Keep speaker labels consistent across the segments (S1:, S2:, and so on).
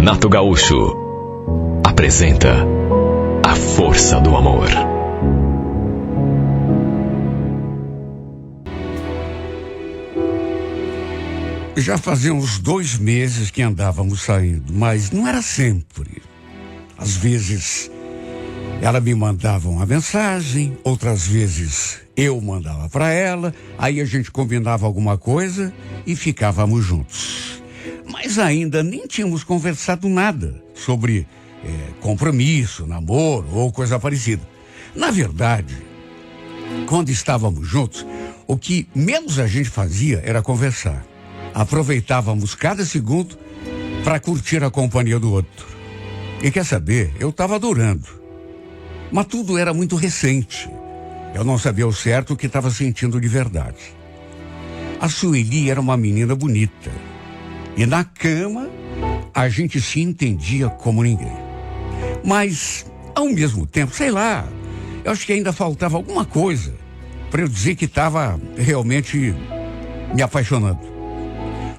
S1: Renato Gaúcho apresenta A Força do Amor.
S2: Já fazia uns 2 meses que andávamos saindo, mas não era sempre. Às vezes ela me mandava uma mensagem, outras vezes eu mandava para ela, aí a gente combinava alguma coisa e ficávamos juntos. Mas ainda nem tínhamos conversado nada sobre compromisso, namoro ou coisa parecida. Na verdade, quando estávamos juntos, o que menos a gente fazia era conversar. Aproveitávamos cada segundo para curtir a companhia do outro. E quer saber, eu estava adorando. Mas tudo era muito recente. Eu não sabia ao certo o que estava sentindo de verdade. A Sueli era uma menina bonita. E na cama, a gente se entendia como ninguém. Mas, ao mesmo tempo, sei lá, eu acho que ainda faltava alguma coisa para eu dizer que estava realmente me apaixonando.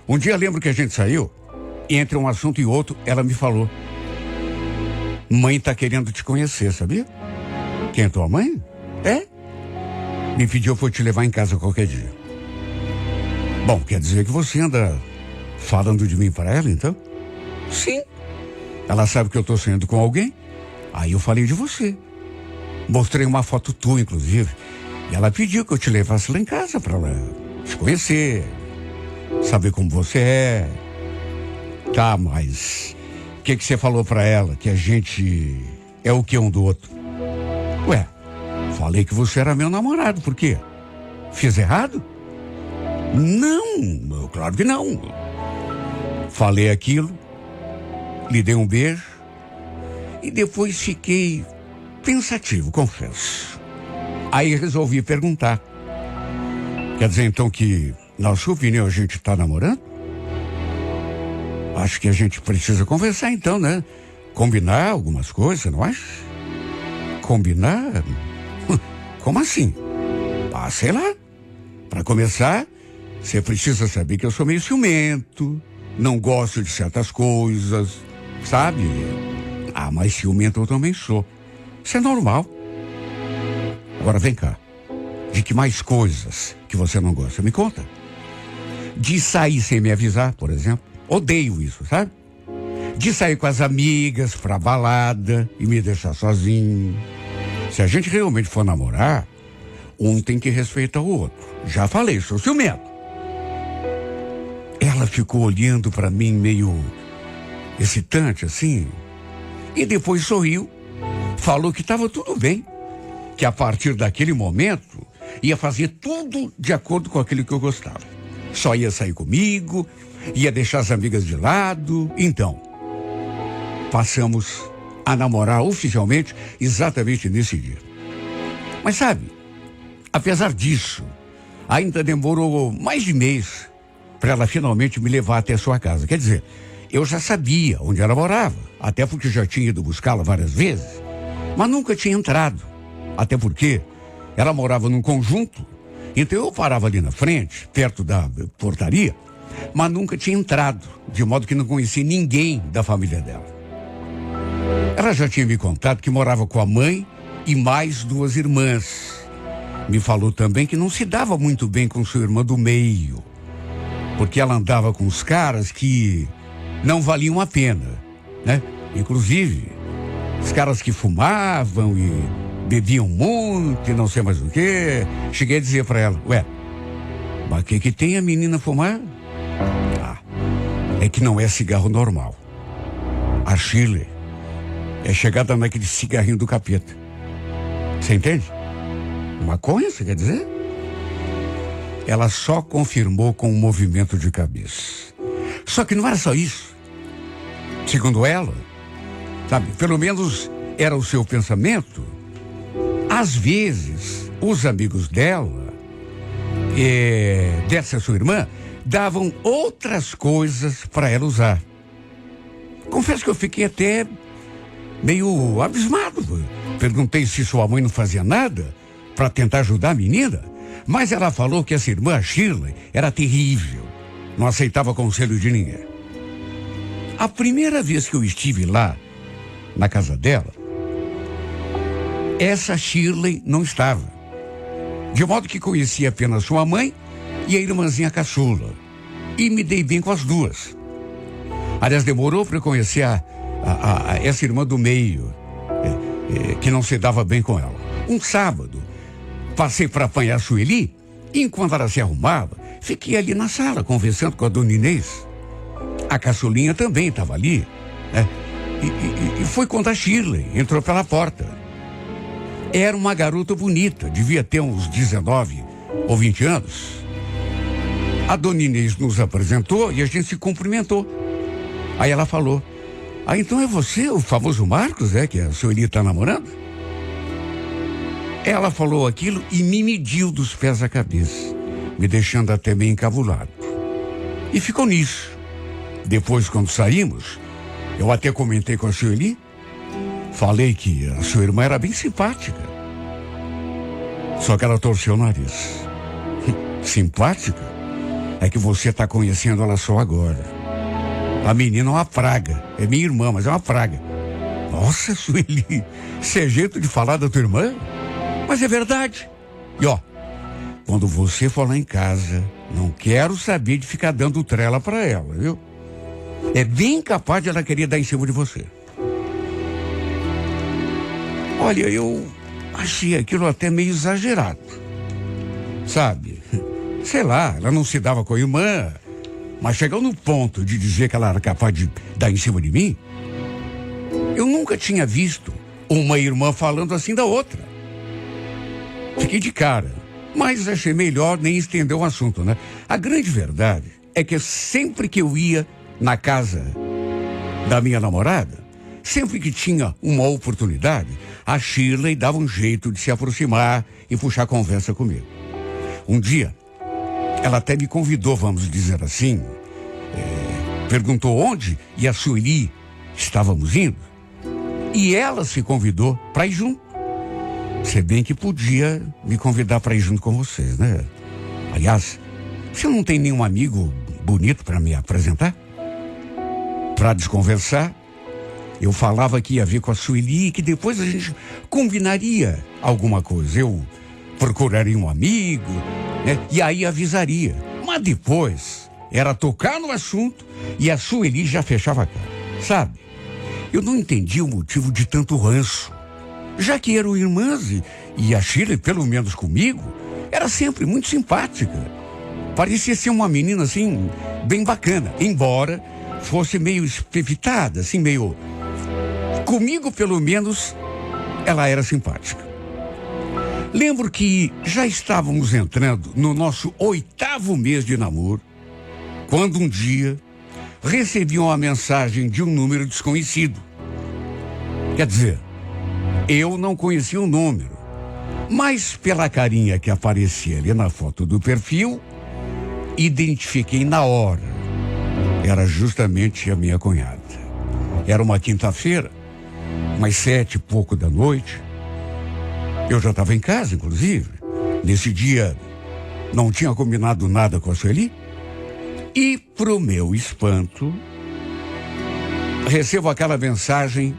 S2: Um dia lembro que a gente saiu, e entre um assunto e outro, ela me falou: mãe tá querendo te conhecer, sabia? Quem é tua mãe? É? Me pediu para eu te levar em casa qualquer dia. Bom, quer dizer que você anda falando de mim para ela, então? Sim. Ela sabe que eu tô saindo com alguém? Aí eu falei de você. Mostrei uma foto tua, inclusive. E ela pediu que eu te levasse lá em casa para ela te conhecer, saber como você é. Tá, mas o que você falou para ela? Que a gente é o que um do outro? Ué, falei que você era meu namorado, por quê? Fiz errado? Não, claro que não. Falei aquilo, lhe dei um beijo e depois fiquei pensativo, confesso. Aí resolvi perguntar. Quer dizer então que, na sua opinião, a gente tá namorando? Acho que a gente precisa conversar então, né? Combinar algumas coisas, não acha? Combinar? Como assim? Ah, sei lá. Para começar, você precisa saber que eu sou meio ciumento, não gosto de certas coisas, sabe? Ah, mas ciumento eu também sou. Isso é normal. Agora vem cá. De que mais coisas que você não gosta? Me conta. De sair sem me avisar, por exemplo. Odeio isso, sabe? De sair com as amigas pra balada e me deixar sozinho. Se a gente realmente for namorar, um tem que respeitar o outro. Já falei, sou ciumento. Ela ficou olhando pra mim meio excitante assim. E depois sorriu. Falou que estava tudo bem. Que a partir daquele momento ia fazer tudo de acordo com aquilo que eu gostava. Só ia sair comigo, ia deixar as amigas de lado. Então, passamos a namorar oficialmente exatamente nesse dia. Mas sabe, apesar disso, ainda demorou mais de mês para ela finalmente me levar até a sua casa. Quer dizer, eu já sabia onde ela morava, até porque já tinha ido buscá-la várias vezes, mas nunca tinha entrado. Até porque ela morava num conjunto, então eu parava ali na frente, perto da portaria, mas nunca tinha entrado, de modo que não conhecia ninguém da família dela. Ela já tinha me contado que morava com a mãe e mais 2 irmãs. Me falou também que não se dava muito bem com sua irmã do meio, porque ela andava com os caras que não valiam a pena, né? Inclusive, os caras que fumavam e bebiam muito e não sei mais o quê. Cheguei a dizer pra ela: ué, mas o que tem a menina fumar? Ah, é que não é cigarro normal. A Shirley é chegada naquele cigarrinho do capeta. Você entende? Maconha, você quer dizer? Ela só confirmou com um movimento de cabeça. Só que não era só isso. Segundo ela, sabe, pelo menos era o seu pensamento, às vezes os amigos dela, dessa sua irmã, davam outras coisas para ela usar. Confesso que eu fiquei até meio abismado. Perguntei se sua mãe não fazia nada para tentar ajudar a menina, mas ela falou que essa irmã, Shirley, era terrível. Não aceitava conselho de ninguém. A primeira vez que eu estive lá, na casa dela, essa Shirley não estava. De modo que conheci apenas sua mãe e a irmãzinha caçula. E me dei bem com as duas. Aliás, demorou para eu conhecer essa irmã do meio, que não se dava bem com ela. Um sábado, passei para apanhar a Sueli, e enquanto ela se arrumava, fiquei ali na sala, conversando com a dona Inês. A caçulinha também estava ali, né? E foi quando a Shirley entrou pela porta. Era uma garota bonita, devia ter uns 19 ou 20 anos. A dona Inês nos apresentou e a gente se cumprimentou. Aí ela falou: então é você, o famoso Marcos, que a Sueli está namorando? Ela falou aquilo e me mediu dos pés à cabeça, me deixando até meio encabulado. E ficou nisso. Depois, quando saímos, eu até comentei com a Sueli, falei que a sua irmã era bem simpática. Só que ela torceu o nariz. Simpática? É que você está conhecendo ela só agora. A menina é uma praga. É minha irmã, mas é uma praga. Nossa, Sueli, isso é jeito de falar da tua irmã? Mas é verdade. E quando você for lá em casa, não quero saber de ficar dando trela para ela, viu? É bem capaz de ela querer dar em cima de você. Olha, eu achei aquilo até meio exagerado. Sabe? Sei lá, ela não se dava com a irmã, mas chegou no ponto de dizer que ela era capaz de dar em cima de mim. Eu nunca tinha visto uma irmã falando assim da outra. Fiquei de cara, mas achei melhor nem estender o assunto, né? A grande verdade é que sempre que eu ia na casa da minha namorada, sempre que tinha uma oportunidade, a Shirley dava um jeito de se aproximar e puxar conversa comigo. Um dia, ela até me convidou, vamos dizer assim, perguntou onde e a Sueli estávamos indo, e ela se convidou para ir junto. Se bem que podia me convidar para ir junto com vocês, né? Aliás, você não tem nenhum amigo bonito para me apresentar? Para desconversar, eu falava que ia vir com a Sueli e que depois a gente combinaria alguma coisa. Eu procuraria um amigo, né? E aí avisaria. Mas depois era tocar no assunto e a Sueli já fechava a cara. Sabe? Eu não entendi o motivo de tanto ranço. Já que eram irmãs e a Shirley, pelo menos comigo, era sempre muito simpática. Parecia ser uma menina assim, bem bacana, embora fosse meio espevitada, assim, meio... Comigo, pelo menos, ela era simpática. Lembro que já estávamos entrando no nosso 8º mês de namoro, quando um dia recebi uma mensagem de um número desconhecido. Quer dizer, eu não conhecia o número, mas pela carinha que aparecia ali na foto do perfil, identifiquei na hora. Era justamente a minha cunhada. Era uma quinta-feira, umas 7 e pouco da noite. Eu já estava em casa, inclusive. Nesse dia, não tinha combinado nada com a Sueli. E, pro meu espanto, recebo aquela mensagem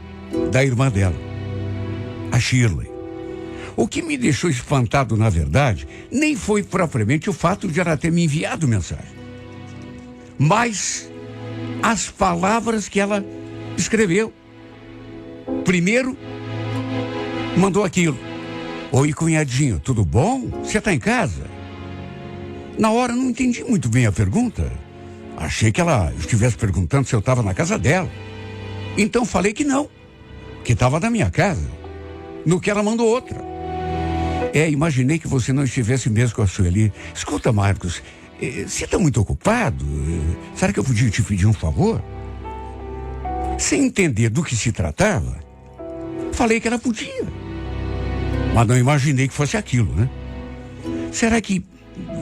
S2: da irmã dela, a Shirley. O que me deixou espantado, na verdade, nem foi propriamente o fato de ela ter me enviado mensagem, mas as palavras que ela escreveu. Primeiro, mandou aquilo: oi, cunhadinho, tudo bom? Você está em casa? Na hora não entendi muito bem a pergunta. Achei que ela estivesse perguntando se eu estava na casa dela. Então falei que não, que estava na minha casa. No que ela mandou outra: imaginei que você não estivesse mesmo com a Sueli. Escuta, Marcos, você está muito ocupado? Será que eu podia te pedir um favor? Sem entender do que se tratava, falei que ela podia. Mas não imaginei que fosse aquilo, né? Será que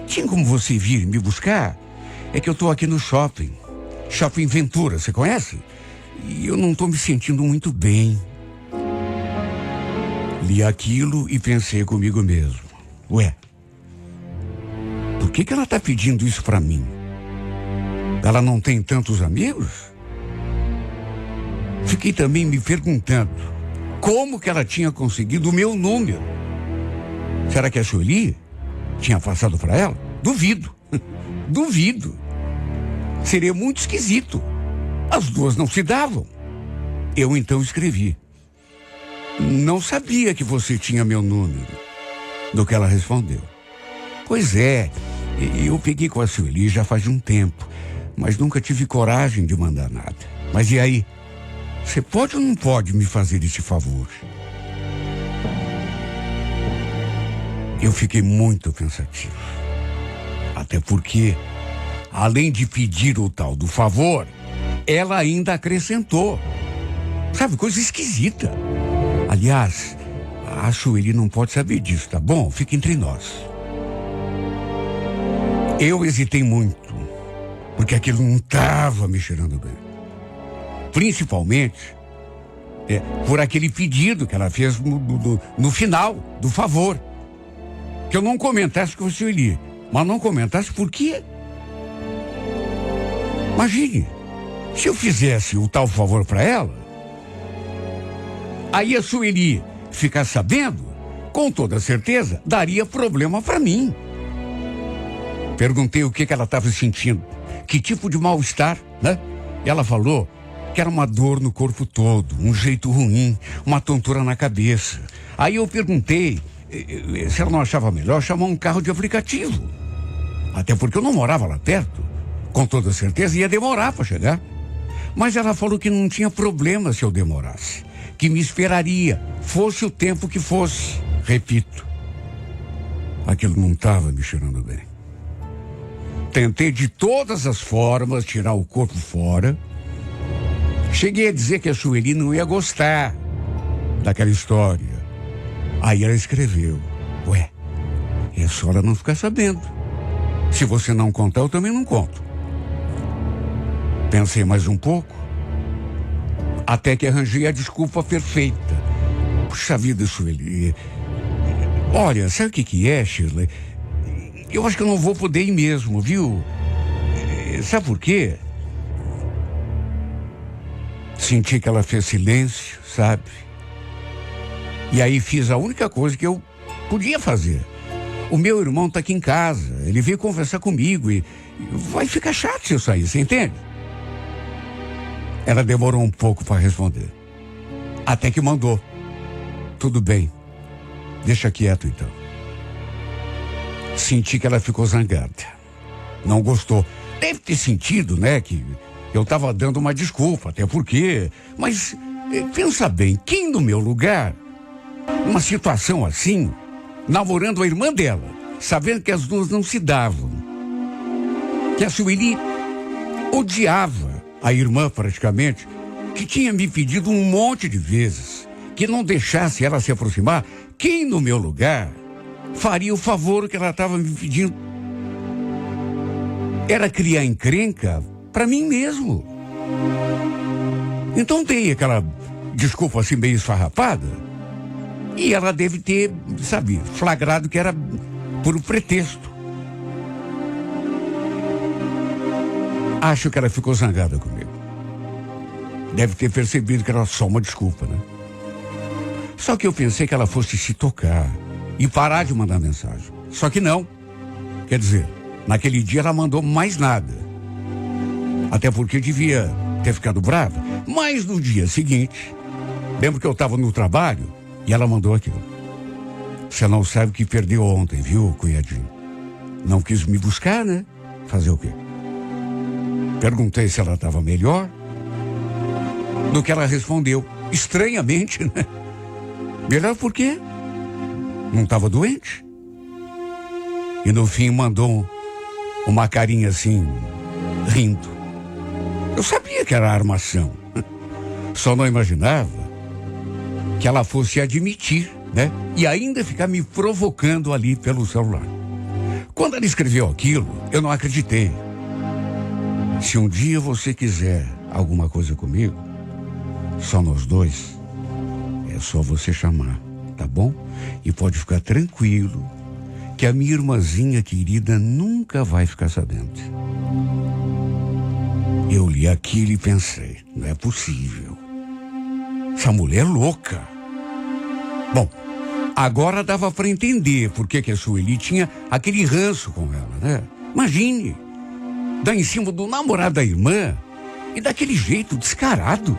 S2: tinha como você vir me buscar? É que eu estou aqui no shopping. Shopping Ventura, você conhece? E eu não estou me sentindo muito bem. Li aquilo e pensei comigo mesmo: ué, por que ela está pedindo isso para mim? Ela não tem tantos amigos? Fiquei também me perguntando como que ela tinha conseguido o meu número. Será que a Sueli tinha passado para ela? Duvido. Duvido. Seria muito esquisito. As duas não se davam. Eu então escrevi: não sabia que você tinha meu número. Do que ela respondeu: pois é, eu peguei com a Sueli já faz um tempo, mas nunca tive coragem de mandar nada. Mas e aí? Você pode ou não pode me fazer esse favor? Eu fiquei muito pensativo. Até porque, além de pedir o tal do favor, ela ainda acrescentou. Sabe, coisa esquisita. Aliás, a Sueli não pode saber disso, tá bom? Fica entre nós. Eu hesitei muito, porque aquilo não estava me cheirando bem. Principalmente por aquele pedido que ela fez no final do favor. Que eu não comentasse com a Sueli, mas não comentasse por quê? Imagine, se eu fizesse o tal favor para ela, aí a Sueli ficar sabendo, com toda certeza, daria problema para mim. Perguntei o que ela estava sentindo, que tipo de mal-estar, né? Ela falou que era uma dor no corpo todo, um jeito ruim, uma tontura na cabeça. Aí eu perguntei se ela não achava melhor chamar um carro de aplicativo. Até porque eu não morava lá perto. Com toda certeza ia demorar para chegar. Mas ela falou que não tinha problema se eu demorasse, que me esperaria, fosse o tempo que fosse. Repito, aquilo não estava me cheirando bem. Tentei de todas as formas tirar o corpo fora. Cheguei a dizer que a Sueli não ia gostar daquela história. Aí ela escreveu: ué, é só ela não ficar sabendo. Se você não contar, eu também não conto. Pensei mais um pouco, até que arranjei a desculpa perfeita. Puxa vida, Sueli. Olha, sabe o que é, Shirley? Eu acho que eu não vou poder ir mesmo, viu? Sabe por quê? Senti que ela fez silêncio, sabe? E aí fiz a única coisa que eu podia fazer. O meu irmão tá aqui em casa, ele veio conversar comigo e vai ficar chato se eu sair, você entende? Ela demorou um pouco para responder. Até que mandou: tudo bem, deixa quieto então. Senti que ela ficou zangada. Não gostou. Deve ter sentido, né, que eu estava dando uma desculpa, até porque... Mas pensa bem, quem no meu lugar, numa situação assim, namorando a irmã dela, sabendo que as duas não se davam, que a Sueli odiava a irmã praticamente, que tinha me pedido um monte de vezes que não deixasse ela se aproximar, quem no meu lugar faria o favor que ela estava me pedindo? Era criar encrenca para mim mesmo. Então dei aquela desculpa assim meio esfarrapada e ela deve ter, sabe, flagrado que era por um pretexto. Acho que ela ficou zangada comigo. Deve ter percebido que era só uma desculpa, né? Só que eu pensei que ela fosse se tocar e parar de mandar mensagem. Só que não. Quer dizer, naquele dia ela mandou mais nada. Até porque devia ter ficado brava. Mas no dia seguinte, lembro que eu estava no trabalho e ela mandou aquilo: você não sabe o que perdeu ontem, viu, cunhadinho? Não quis me buscar, né? Fazer o quê? Perguntei se ela estava melhor. No que ela respondeu, estranhamente, né? Melhor por quê? Não estava doente? E no fim mandou uma carinha assim, rindo. Eu sabia que era armação. Só não imaginava que ela fosse admitir, né? E ainda ficar me provocando ali pelo celular. Quando ela escreveu aquilo, eu não acreditei. Se um dia você quiser alguma coisa comigo, só nós dois, é só você chamar, tá bom? E pode ficar tranquilo que a minha irmãzinha querida nunca vai ficar sabendo. Eu li aquilo e pensei, não é possível. essa mulher é louca. Bom, agora dava para entender por que a Sueli tinha aquele ranço com ela, né? Imagine, dar em cima do namorado da irmã e daquele jeito descarado.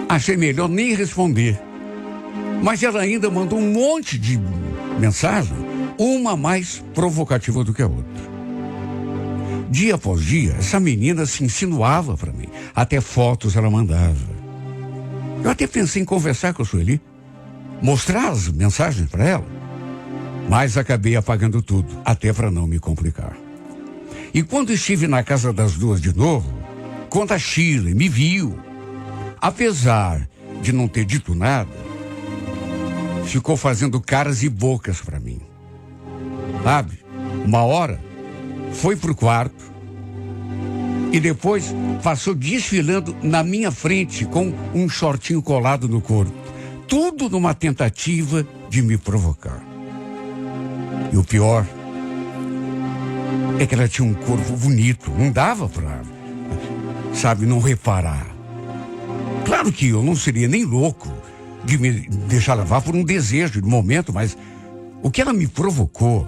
S2: Achei melhor nem responder. Mas ela ainda mandou um monte de mensagem, uma mais provocativa do que a outra. Dia após dia, essa menina se insinuava para mim. Até fotos ela mandava. Eu até pensei em conversar com a Sueli, mostrar as mensagens para ela. Mas acabei apagando tudo, até para não me complicar. E quando estive na casa das duas de novo, quando a Shirley me viu, apesar de não ter dito nada, ficou fazendo caras e bocas para mim. Sabe? Uma hora foi pro quarto e depois passou desfilando na minha frente com um shortinho colado no corpo. Tudo numa tentativa de me provocar. E o pior é que ela tinha um corpo bonito. Não dava pra, sabe, não reparar. Claro que eu não seria nem louco de me deixar levar por um desejo de momento, mas o que ela me provocou.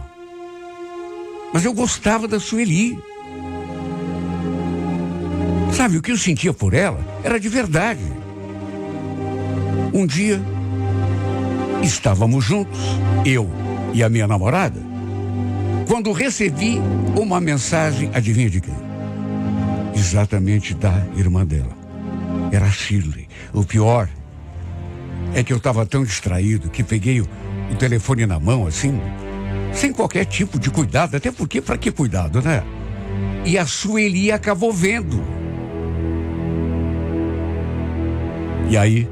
S2: Mas eu gostava da Sueli. Sabe, o que eu sentia por ela era de verdade. Um dia, estávamos juntos, eu e a minha namorada, quando recebi uma mensagem, adivinha de quem? Exatamente da irmã dela. Era a Shirley. O pior é que eu estava tão distraído que peguei o telefone na mão, assim, sem qualquer tipo de cuidado, até porque, para que cuidado, né? E a Sueli acabou vendo. E aí,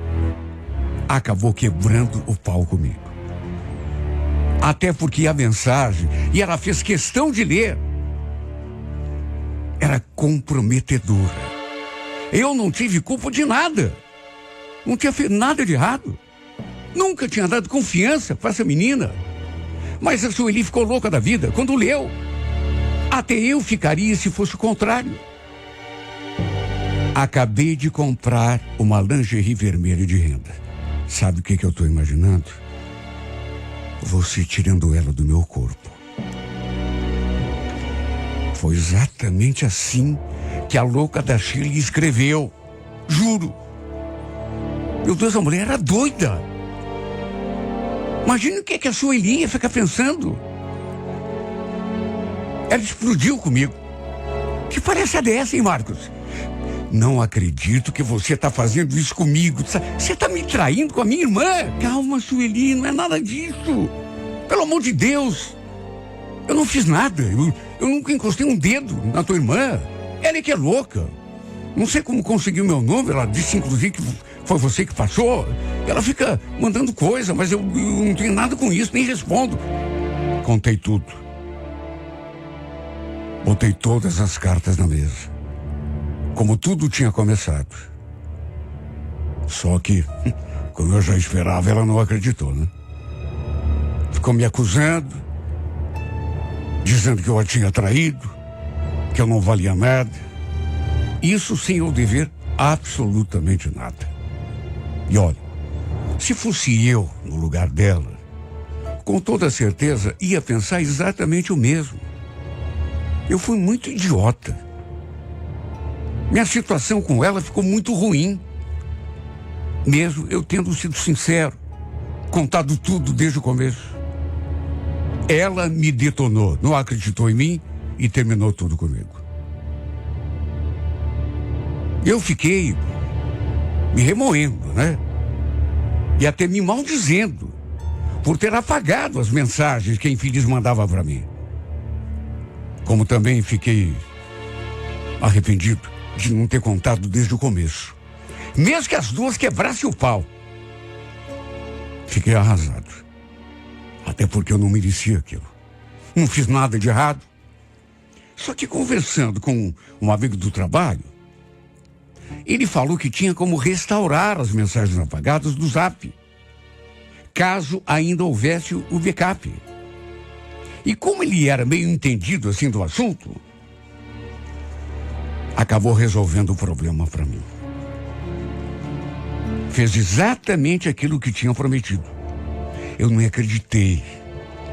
S2: acabou quebrando o pau comigo. Até porque a mensagem, e ela fez questão de ler, era comprometedora. Eu não tive culpa de nada. Não tinha feito nada de errado. Nunca tinha dado confiança para essa menina. Mas a Sueli ficou louca da vida quando leu. Até eu ficaria se fosse o contrário. Acabei de comprar uma lingerie vermelha de renda. Sabe o que eu estou imaginando? Você tirando ela do meu corpo. Foi exatamente assim que a louca da Shirley escreveu. Juro. Meu Deus, a mulher era doida. Imagina o que a Sueli ia ficar pensando. Ela explodiu comigo. Que palhaçada é essa, hein, Marcos? Não acredito que você está fazendo isso comigo. Você está me traindo com a minha irmã. Calma, Sueli, não é nada disso. Pelo amor de Deus. Eu não fiz nada. Eu nunca encostei um dedo na tua irmã. Ela é que é louca. Não sei como conseguiu meu número. Ela disse, inclusive, que foi você que passou. Ela fica mandando coisa, mas eu não tenho nada com isso, nem respondo. Contei tudo. Botei todas as cartas na mesa. Como tudo tinha começado. Só que, como eu já esperava, ela não acreditou, né? Ficou me acusando, dizendo que eu a tinha traído, que eu não valia nada. Isso sem eu dever absolutamente nada. E olha, se fosse eu no lugar dela, com toda certeza ia pensar exatamente o mesmo. Eu fui muito idiota. Minha situação com ela ficou muito ruim. Mesmo eu tendo sido sincero, contado tudo desde o começo. Ela me detonou, não acreditou em mim e terminou tudo comigo. Eu fiquei me remoendo, né? E até me maldizendo por ter apagado as mensagens que a infeliz mandava para mim. Como também fiquei arrependido de não ter contado desde o começo. Mesmo que as duas quebrassem o pau. Fiquei arrasado. Até porque eu não merecia aquilo. Não fiz nada de errado. Só que conversando com um amigo do trabalho, ele falou que tinha como restaurar as mensagens apagadas do Zap, caso ainda houvesse o backup. E como ele era meio entendido assim do assunto, acabou resolvendo o problema para mim. fez exatamente aquilo que tinha prometido. Eu não acreditei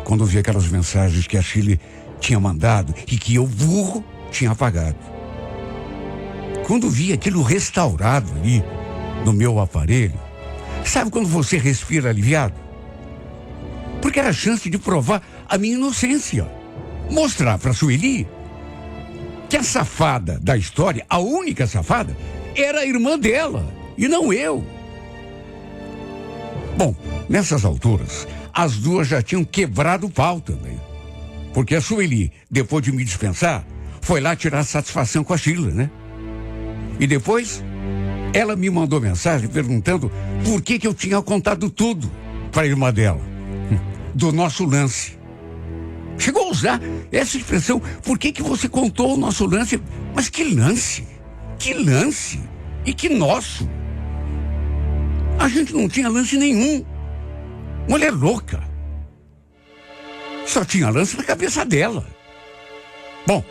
S2: quando vi aquelas mensagens que a Shirley tinha mandado e que eu, burro, tinha apagado. Quando vi aquilo restaurado ali no meu aparelho, sabe quando você respira aliviado? Porque era a chance de provar a minha inocência. Mostrar para Sueli que a safada da história, a única safada, era a irmã dela e não eu. Bom, nessas alturas, as duas já tinham quebrado o pau também. Porque a Sueli, depois de me dispensar, foi lá tirar satisfação com a Sheila, né? E depois, ela me mandou mensagem perguntando por que eu tinha contado tudo para a irmã dela, do nosso lance. Chegou a usar essa expressão, por que você contou o nosso lance? Mas que lance? Que lance? E que nosso? A gente não tinha lance nenhum. Mulher louca. Só tinha lance na cabeça dela. Bom,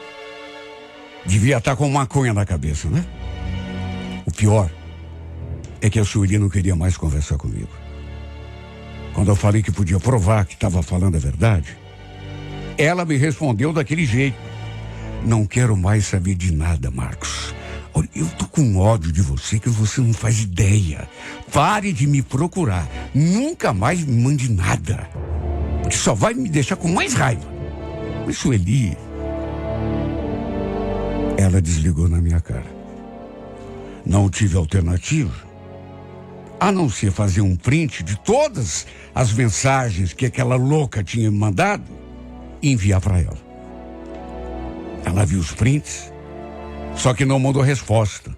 S2: devia estar com maconha na cabeça, né? O pior é que a Sueli não queria mais conversar comigo. Quando eu falei que podia provar que estava falando a verdade, ela me respondeu daquele jeito. Não quero mais saber de nada, Marcos. Olha, eu tô com ódio de você que você não faz ideia. Pare de me procurar. Nunca mais me mande nada. Porque só vai me deixar com mais raiva. Mas Sueli, ela desligou na minha cara. Não tive alternativa a não ser fazer um print de todas as mensagens que aquela louca tinha me mandado e enviar para ela. Ela viu os prints, só que não mandou resposta.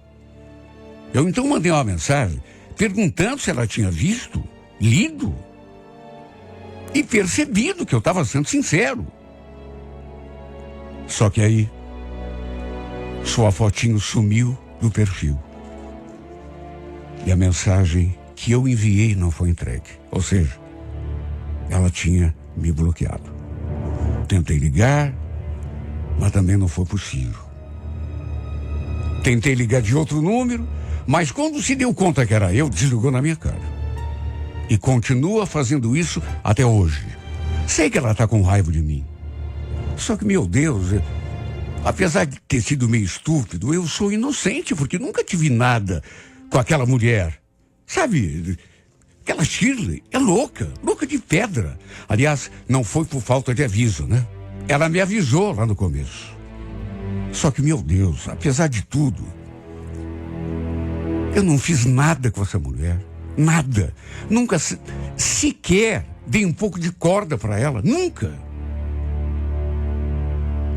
S2: Eu então mandei uma mensagem perguntando se ela tinha visto, lido e percebido que eu estava sendo sincero. Só que aí, sua fotinho sumiu do perfil. E a mensagem que eu enviei não foi entregue. Ou seja, ela tinha me bloqueado. Tentei ligar, mas também não foi possível. Tentei ligar de outro número, mas quando se deu conta que era eu, desligou na minha cara. E continua fazendo isso até hoje. Sei que ela está com raiva de mim. Só que, meu Deus, apesar de ter sido meio estúpido, eu sou inocente, porque nunca tive nada com aquela mulher. Sabe, aquela Shirley é louca de pedra. Aliás, não foi por falta de aviso, né? Ela me avisou lá no começo. Só que, meu Deus, apesar de tudo, eu não fiz nada com essa mulher. Nada. Nunca sequer dei um pouco de corda para ela. Nunca.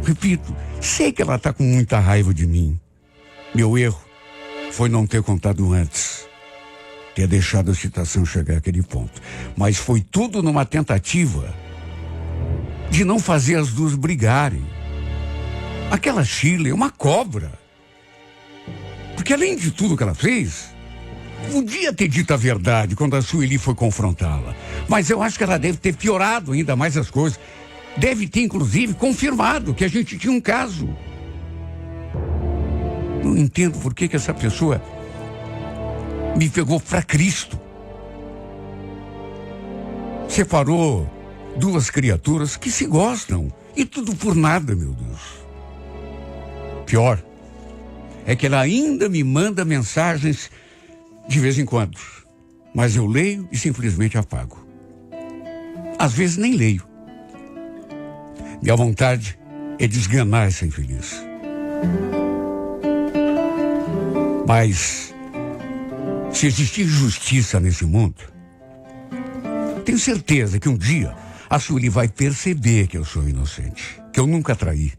S2: Repito, sei que ela está com muita raiva de mim. Meu erro foi não ter contado antes. Ter deixado a situação chegar àquele ponto. Mas foi tudo numa tentativa de não fazer as duas brigarem. Aquela Shirley é uma cobra. Porque além de tudo que ela fez, podia ter dito a verdade quando a Sueli foi confrontá-la. Mas eu acho que ela deve ter piorado ainda mais as coisas. Deve ter, inclusive, confirmado que a gente tinha um caso. Não entendo por que essa pessoa me pegou para Cristo. Separou duas criaturas que se gostam. E tudo por nada, meu Deus. Pior é que ela ainda me manda mensagens de vez em quando. Mas eu leio e simplesmente apago. Às vezes nem leio. Minha vontade é desganar essa infeliz. Mas, se existir justiça nesse mundo, tenho certeza que um dia a Sueli vai perceber que eu sou inocente, que eu nunca traí.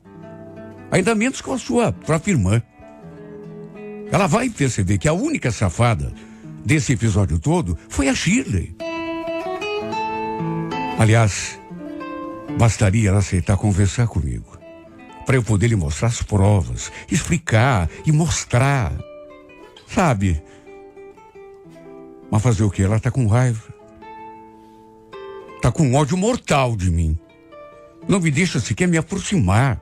S2: Ainda menos com a sua própria irmã. Ela vai perceber que a única safada desse episódio todo foi a Shirley. Aliás, bastaria ela aceitar conversar comigo, para eu poder lhe mostrar as provas, explicar e mostrar. Sabe? Mas fazer o quê? Ela está com raiva. Está com ódio mortal de mim. Não me deixa sequer me aproximar.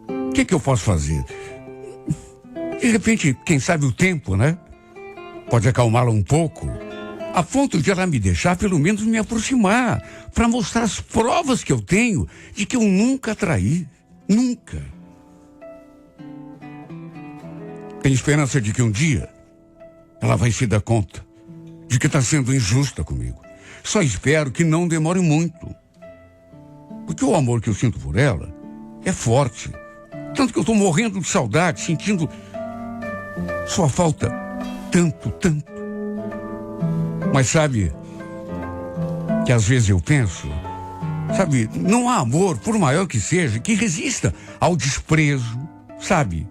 S2: O que eu posso fazer? De repente, quem sabe o tempo, né? pode acalmá-la um pouco, a ponto de ela me deixar pelo menos me aproximar, para mostrar as provas que eu tenho de que eu nunca traí. Nunca. Tenho esperança de que um dia ela vai se dar conta de que está sendo injusta comigo. Só espero que não demore muito. Porque o amor que eu sinto por ela é forte. Tanto que eu estou morrendo de saudade, sentindo sua falta tanto. Mas sabe que às vezes eu penso, sabe, não há amor, por maior que seja, que resista ao desprezo, sabe?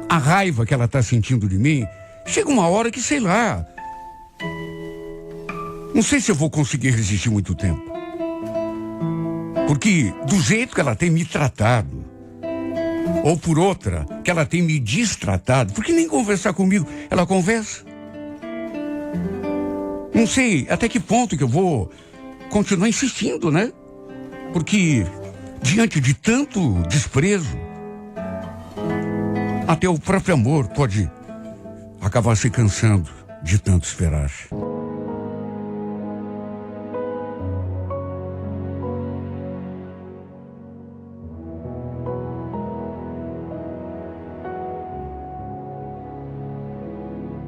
S2: A raiva que ela está sentindo de mim, chega uma hora que, sei lá, não sei se eu vou conseguir resistir muito tempo. Porque do jeito que ela tem me tratado, ou por outra, que ela tem me destratado, porque nem conversar comigo ela conversa. Não sei até que ponto que eu vou continuar insistindo, né? Porque diante de tanto desprezo, até o próprio amor pode acabar se cansando de tanto esperar.